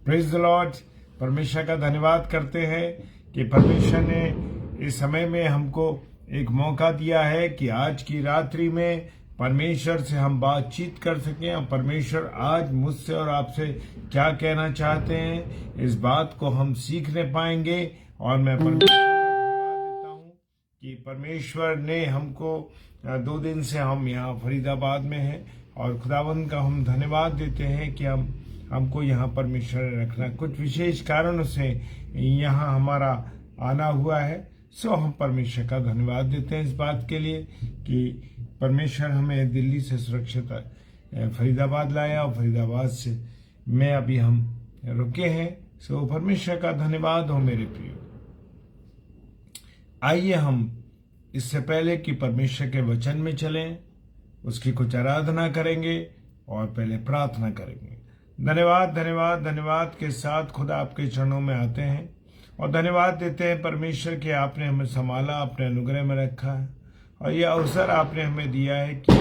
Praise the Lord. परमेश्वर का धन्यवाद करते हैं कि परमेश्वर ने इस समय में हमको एक मौका दिया है कि आज की रात्रि में परमेश्वर से हम बातचीत कर सकें और परमेश्वर आज मुझसे और आपसे क्या कहना चाहते हैं इस बात को हम सीखने पाएंगे। और मैं परमेश्वर का धन्यवाद देता हूँ कि परमेश्वर ने हमको 2 दिन से हम यहाँ फरीदाबाद में हैं और खुदावंद का हम धन्यवाद देते हैं कि हमको यहाँ परमेश्वर ने रखना कुछ विशेष कारणों से यहाँ हमारा आना हुआ है। सो हम परमेश्वर का धन्यवाद देते हैं इस बात के लिए कि परमेश्वर हमें दिल्ली से सुरक्षित फरीदाबाद लाया और फरीदाबाद से मैं अभी हम रुके हैं। सो परमेश्वर का धन्यवाद हो मेरे प्रियो। आइए हम इससे पहले कि परमेश्वर के वचन में चलें उसकी कुछ आराधना करेंगे और पहले प्रार्थना करेंगे। धन्यवाद धन्यवाद धन्यवाद के साथ खुदा आपके चरणों में आते हैं और धन्यवाद देते हैं परमेश्वर कि आपने हमें संभाला, अपने अनुग्रह में रखा है और यह अवसर आपने हमें दिया है कि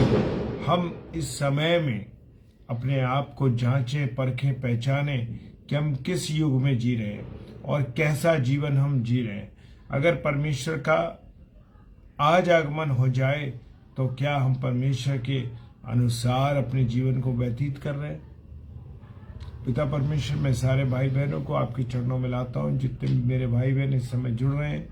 हम इस समय में अपने आप को जांचें, परखें, पहचानें कि हम किस युग में जी रहे हैं और कैसा जीवन हम जी रहे हैं। अगर परमेश्वर का आज आगमन हो जाए तो क्या हम परमेश्वर के अनुसार अपने जीवन को व्यतीत कर रहे हैं। पिता परमेश्वर, मैं सारे भाई बहनों को आपके चरणों में लाता हूँ। जितने भी मेरे भाई बहन इस समय जुड़ रहे हैं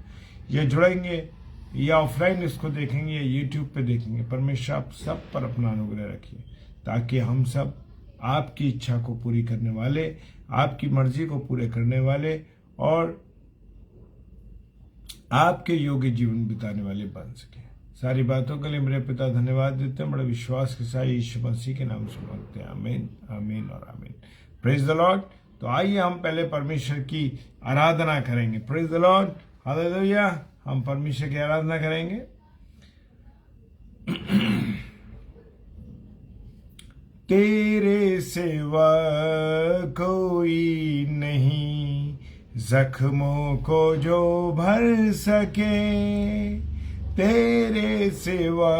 या जुड़ेंगे या ऑफलाइन इसको देखेंगे या यूट्यूब पे देखेंगे, परमेश्वर आप सब पर अपना अनुग्रह रखिए ताकि हम सब आपकी इच्छा को पूरी करने वाले, आपकी मर्जी को पूरे करने वाले और आपके योग्य जीवन बिताने वाले बन सके। सारी बातों के लिए मेरे पिता धन्यवाद देते हैं। बड़े विश्वास के साथ यीशु मसीह के नाम से मांगते हैं, आमीन आमीन और आमीन। Praise the Lord. तो आइए हम पहले परमेश्वर की आराधना करेंगे। Praise the Lord, hallelujah. हम परमेश्वर की आराधना करेंगे। तेरे सिवा कोई नहीं, जख्मों को जो भर सके। तेरे सिवा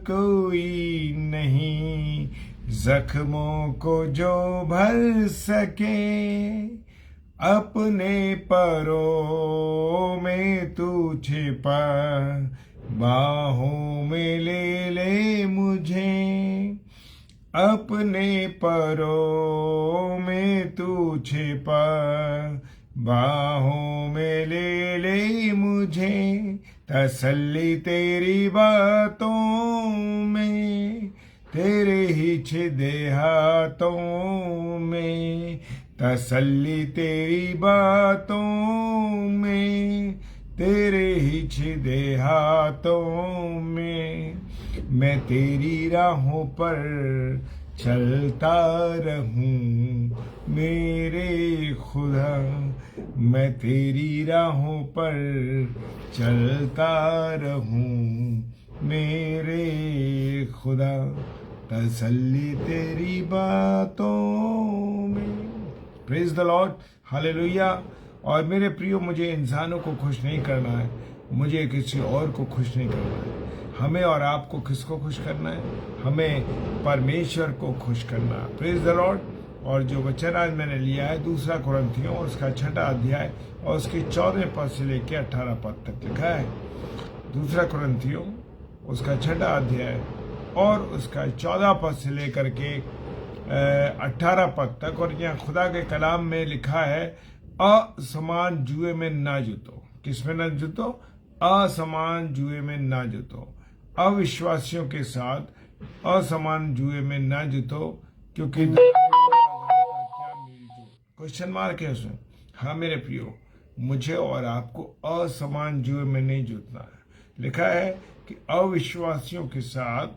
कोई नहीं, जख्मों को जो भर सके। अपने परों में तू छिपा, बाहों में ले ले मुझे। अपने परों में तू छिपा, बाहों में ले ले मुझे। तसल्ली तेरी बातों में, तेरे ही छिदे हाथों में। तसल्ली तेरी बातों में, तेरे ही छिदे हाथों में। मैं तेरी राहों पर चलता रहूं मेरे खुदा। मैं तेरी राहों पर चलता रहूं मेरे खुदा। तसल्ली तेरी बातों में। Praise the Lord, hallelujah. और मेरे प्रियो, मुझे इंसानों को खुश नहीं करना है, मुझे किसी और को खुश नहीं करना है। हमें और आपको किसको खुश करना है? हमें परमेश्वर को खुश करना है। Praise the Lord. और जो वचन आज मैंने लिया है 2 कुरिन्थियों उसका 6 अध्याय और उसके 14 पद से लेकर 18 पद तक लिखा है। 2 कुरिन्थियों उसका 6 अध्याय और उसका 14 पद से लेकर के 18 पद तक। और यहाँ खुदा के कलाम में लिखा है, असमान जुए में ना जुतो। किस में ना जुतो? असमान जुए में ना जुतो। अविश्वासियों के साथ असमान जुए में ना जुतो, क्योंकि क्या मेलजोल। क्वेश्चन मार्क है उसमें। हाँ मेरे प्रियो, मुझे और आपको असमान जुए में नहीं जुटना है। लिखा है कि अविश्वासियों के साथ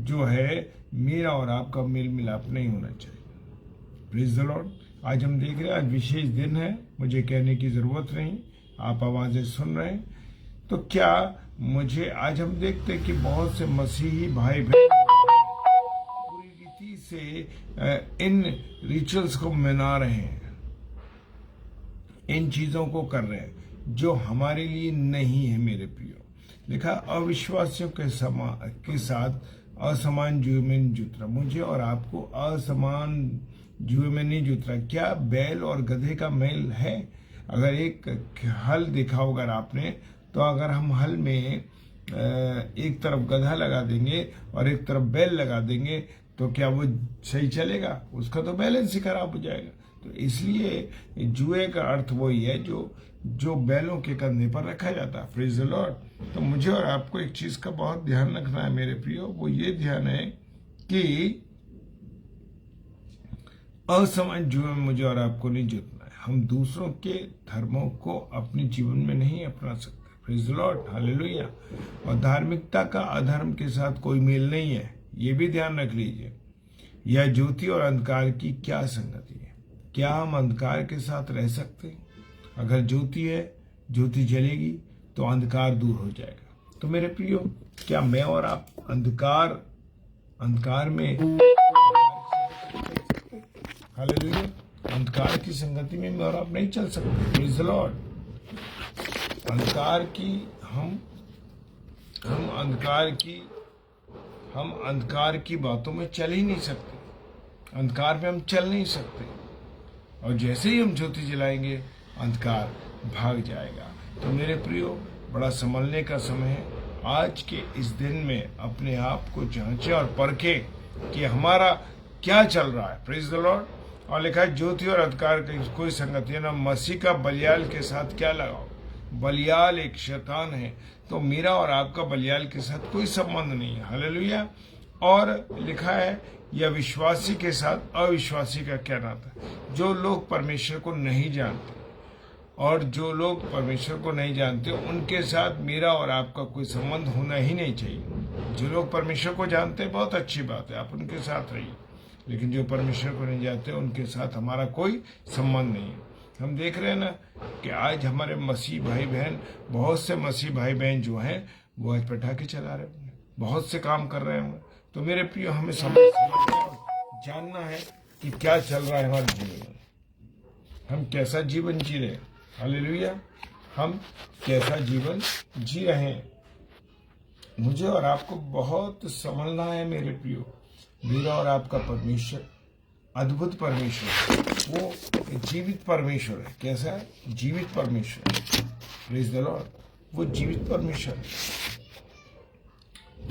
जो है मेरा और आपका मेल मिलाप नहीं होना चाहिए। Praise the Lord. आज हम देख रहे हैं, आज विशेष दिन है, मुझे कहने की जरूरत नहीं, आप आवाजें सुन रहे हैं। तो क्या मुझे आज हम देखते हैं कि बहुत से मसीही भाई बहन पूरी रीति से इन रिचुअल्स को मना रहे हैं, इन चीजों को कर रहे हैं जो हमारे लिए नहीं है मेरे प्रियो। लिखा, अविश्वासियों के साथ असमान जुए में जुटना। मुझे और आपको असमान जुए में नहीं जुत रहा। क्या बैल और गधे का मेल है? अगर एक हल देखा होगा आपने, तो अगर हम हल में एक तरफ गधा लगा देंगे और एक तरफ बैल लगा देंगे तो क्या वो सही चलेगा? उसका तो बैलेंस ही खराब हो जाएगा। तो इसलिए जुए का अर्थ वही है जो बैलों के कंधे पर रखा जाता है। Praise the Lord. तो मुझे और आपको एक चीज का बहुत ध्यान रखना है मेरे प्रियो, वो ये ध्यान है कि असमय जुए में मुझे और आपको नहीं जुटना है। हम दूसरों के धर्मों को अपने जीवन में नहीं अपना सकते। Praise the Lord, hallelujah. और धार्मिकता का अधर्म के साथ कोई मेल नहीं है, ये भी ध्यान रख लीजिए। यह ज्योति और अंधकार की क्या संगति है? क्या हम अंधकार के साथ रह सकते हैं? अगर ज्योति है, ज्योति जलेगी तो अंधकार दूर हो जाएगा। तो मेरे प्रियो, क्या मैं और आप अंधकार में, हालेलुया, अंधकार की संगति में मैं और आप नहीं चल सकते। Praise the Lord. हम अंधकार की बातों में चल ही नहीं सकते। अंधकार में हम चल नहीं सकते। और जैसे ही हम ज्योति जलाएंगे, अंधकार भाग जाएगा। तो मेरे प्रियो, बड़ा संभलने का समय है। आज के इस दिन में अपने आप को जांचें और परखें कि हमारा क्या चल रहा है। Praise the Lord. और लिखा है ज्योति और अंधकार की कोई संगति ना मसीह का बलियाल के साथ क्या लगाओ। बलियाल एक शैतान है, तो मेरा और आपका बलियाल के साथ कोई संबंध नहीं है। हालेलुया। और लिखा है यह विश्वासी के साथ अविश्वासी का क्या नाता। जो लोग परमेश्वर को नहीं जानते, और जो लोग परमेश्वर को नहीं जानते, उनके साथ मेरा और आपका कोई संबंध होना ही नहीं चाहिए। जो लोग परमेश्वर को जानते हैं, बहुत अच्छी बात है, आप उनके साथ रहिए। लेकिन जो परमेश्वर को नहीं जानते, उनके साथ हमारा कोई संबंध नहीं है। हम देख रहे हैं ना कि आज हमारे मसीह भाई बहन, बहुत से मसीह भाई बहन जो हैं, वो आज पटाखे चला रहे हैं, बहुत से काम कर रहे हैं। तो मेरे प्रिय, हमें जानना है कि क्या चल रहा है हमारे जीवन में, हम कैसा जीवन जी रहे हैं। हालेलुया। हम कैसा जीवन जी रहे हैं, मुझे और आपको बहुत समझना है मेरे प्रियो। मेरा और आपका परमेश्वर अद्भुत परमेश्वर, वो जीवित परमेश्वर है। कैसा है? जीवित परमेश्वर। Praise the Lord. वो जीवित परमेश्वर है।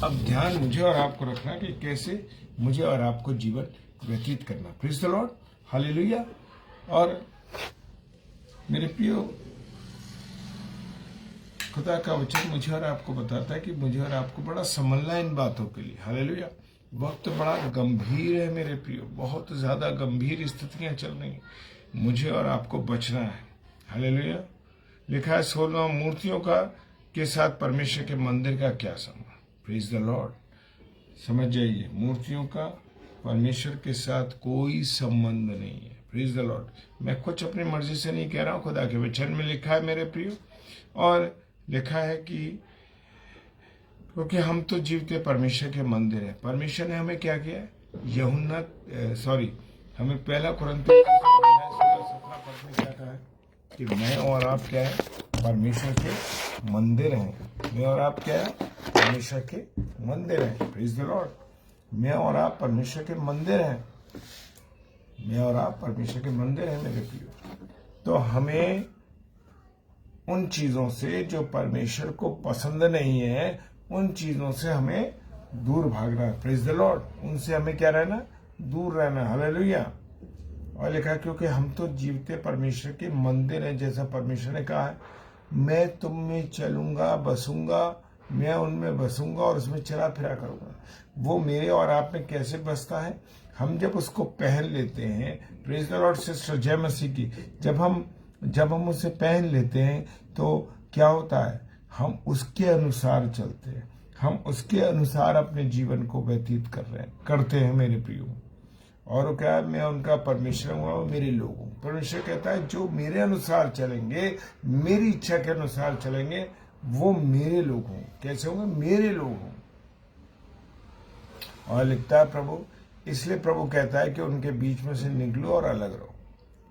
अब ध्यान मुझे और आपको रखना कि कैसे मुझे और आपको जीवन व्यतीत करना। Praise the Lord, hallelujah. और मेरे प्रियो, खुदा का वचन मुझे और आपको बताता है कि मुझे और आपको बड़ा संभलना है इन बातों के लिए। हालेलुया। वक्त बड़ा गंभीर है मेरे प्रियो, बहुत ज्यादा गंभीर स्थितियां चल रही हैं। मुझे और आपको बचना है। हालेलुया। लिखा है 16 मूर्तियों का के साथ परमेश्वर के मंदिर का क्या संबंध। Praise the Lord. समझ जाइए, मूर्तियों का परमेश्वर के साथ कोई संबंध नहीं है। Praise the Lord. मैं कुछ अपनी मर्जी से नहीं कह रहा हूं, खुदा के वचन में लिखा है मेरे प्रियो। और लिखा है कि क्योंकि हम तो जीवते परमेश्वर के मंदिर है। परमेश्वर ने हमें क्या किया है? हमें पहला कुरिन्थियों 16:17 में क्या कहा है कि मैं और आप क्या है? परमेश्वर के मंदिर हैं। मैं और आप क्या है? परमेश्वर के मंदिर हैं। Praise the Lord. मैं और आप परमेश्वर के मंदिर हैं। मैं और आप परमेश्वर के मंदिर हैं मेरे प्रियो। तो हमें उन चीजों से जो परमेश्वर को पसंद नहीं है, उन चीजों से हमें दूर भागना है। Praise the Lord. उनसे हमें क्या रहना? दूर रहना। हालेलुया। और लिखा है क्योंकि हम तो जीवते परमेश्वर के मंदिर हैं, जैसा परमेश्वर ने कहा है, मैं तुम में चलूंगा, बसूंगा, मैं उनमें बसूंगा और उसमें चला फिरा करूंगा। वो मेरे और आप में कैसे बसता है? हम जब उसको पहन लेते हैं। प्रेज द लॉर्ड सिस्टर, जय मसीह की। जब हम उसे पहन लेते हैं तो क्या होता है? हम उसके अनुसार चलते हैं, हम उसके अनुसार अपने जीवन को व्यतीत करते हैं मेरे प्रियो। और वो क्या है? मैं उनका परमेश्वर हूँ, वो मेरे लोग हूँ। परमेश्वर कहता है जो मेरे अनुसार चलेंगे, मेरी इच्छा के अनुसार चलेंगे, वो मेरे लोग हों। कैसे होंगे? मेरे लोग हों। और लिखता है प्रभु, इसलिए प्रभु कहता है कि उनके बीच में से निकलो और अलग रहो।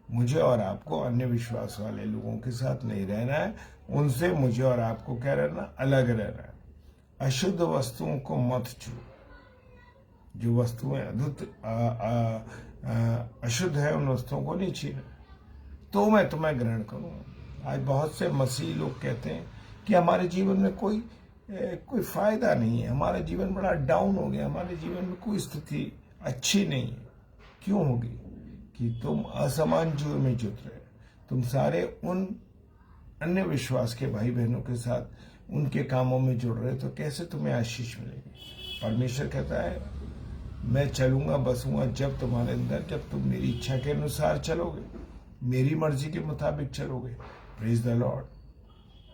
मुझे और आपको अन्य विश्वास वाले लोगों के साथ नहीं रहना है, उनसे मुझे और आपको क्या रहना? अलग रहना है। अशुद्ध वस्तुओं को मत छू। जो वस्तुएं अशुद्ध है उन वस्तुओं को नहीं छीना, तो मैं तुम्हें ग्रहण करूँगा। आज बहुत से मसीही लोग कहते हैं कि हमारे जीवन में कोई फायदा नहीं है, हमारा जीवन बड़ा डाउन हो गया, हमारे जीवन में कोई स्थिति अच्छी नहीं है। क्यों होगी? कि तुम असमान जुए में जुट रहे, तुम सारे उन अन्य विश्वास के भाई बहनों के साथ उनके कामों में जुड़ रहे, तो कैसे तुम्हें आशीष मिलेगी? परमेश्वर कहता है मैं चलूंगा बसूंगा जब तुम्हारे अंदर, जब तुम मेरी इच्छा के अनुसार चलोगे, मेरी मर्जी के मुताबिक चलोगे। Praise the Lord.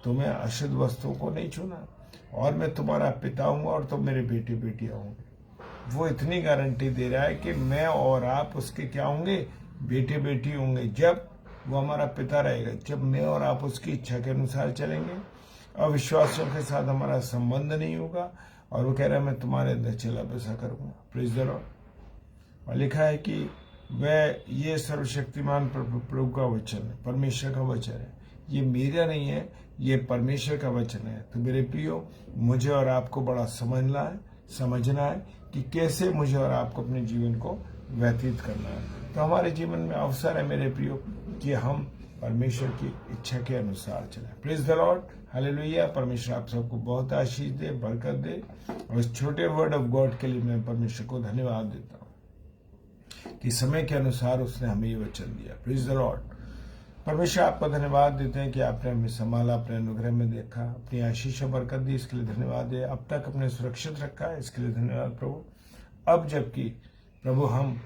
तुम्हें अशुद्ध वस्तुओं को नहीं छूना, और मैं तुम्हारा पिता हूंगा और तुम मेरे बेटे बेटियां होंगे। वो इतनी गारंटी दे रहा है कि मैं और आप उसके क्या होंगे? बेटे बेटी होंगे। जब वो हमारा पिता रहेगा, जब मैं और आप उसकी इच्छा के अनुसार चलेंगे, अविश्वासियों के साथ हमारा संबंध नहीं होगा। और वो कह रहा है मैं तुम्हारे अंदर चला बसा करूंगा। Praise the Lord. और लिखा है कि वह ये सर्वशक्तिमान प्रभु का वचन है, परमेश्वर का वचन है, ये मेरा नहीं है, ये परमेश्वर का वचन है। तो मेरे प्रियो, मुझे और आपको बड़ा समझना है कि कैसे मुझे और आपको अपने जीवन को व्यतीत करना है। तो हमारे जीवन में अवसर है मेरे प्रियो कि हम परमेश्वर की इच्छा के अनुसार चलें। Praise the Lord, hallelujah. परमेश्वर आप सबको बहुत आशीष दे, बरकत दे। और इस छोटे वर्ड ऑफ गॉड के लिए मैं परमेश्वर को धन्यवाद देता हूँ कि समय के अनुसार उसने हमें ये वचन दिया। Praise the Lord. परमेश्वर आपको धन्यवाद देते हैं कि आपने हमें संभाला, अपने अनुग्रह में देखा, अपनी आशीष और बरकत दी, इसके लिए धन्यवाद है। अब तक अपने सुरक्षित रखा है, इसके लिए धन्यवाद प्रभु। अब जबकि प्रभु हम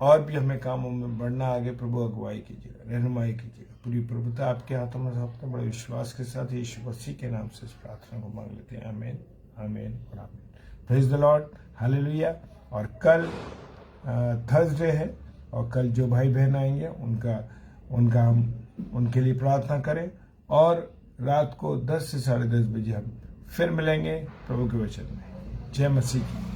और भी हमें कामों में बढ़ना, आगे प्रभु अगुवाई कीजिएगा, रहनुमाई कीजिएगा। पूरी प्रभुता आपके हाथों में सौंपते हैं। बड़े विश्वास के साथ यीशु मसीह के नाम से इस प्रार्थना को मांग लेते हैं। आमीन, आमीन और आमीन। Praise the Lord, hallelujah. और कल थर्सडे है, और कल जो भाई बहन आएंगे उनका हम उनके लिए प्रार्थना करें। और रात को 10 से 10:30 बजे हम फिर मिलेंगे प्रभु के वचन में। जय मसीह की।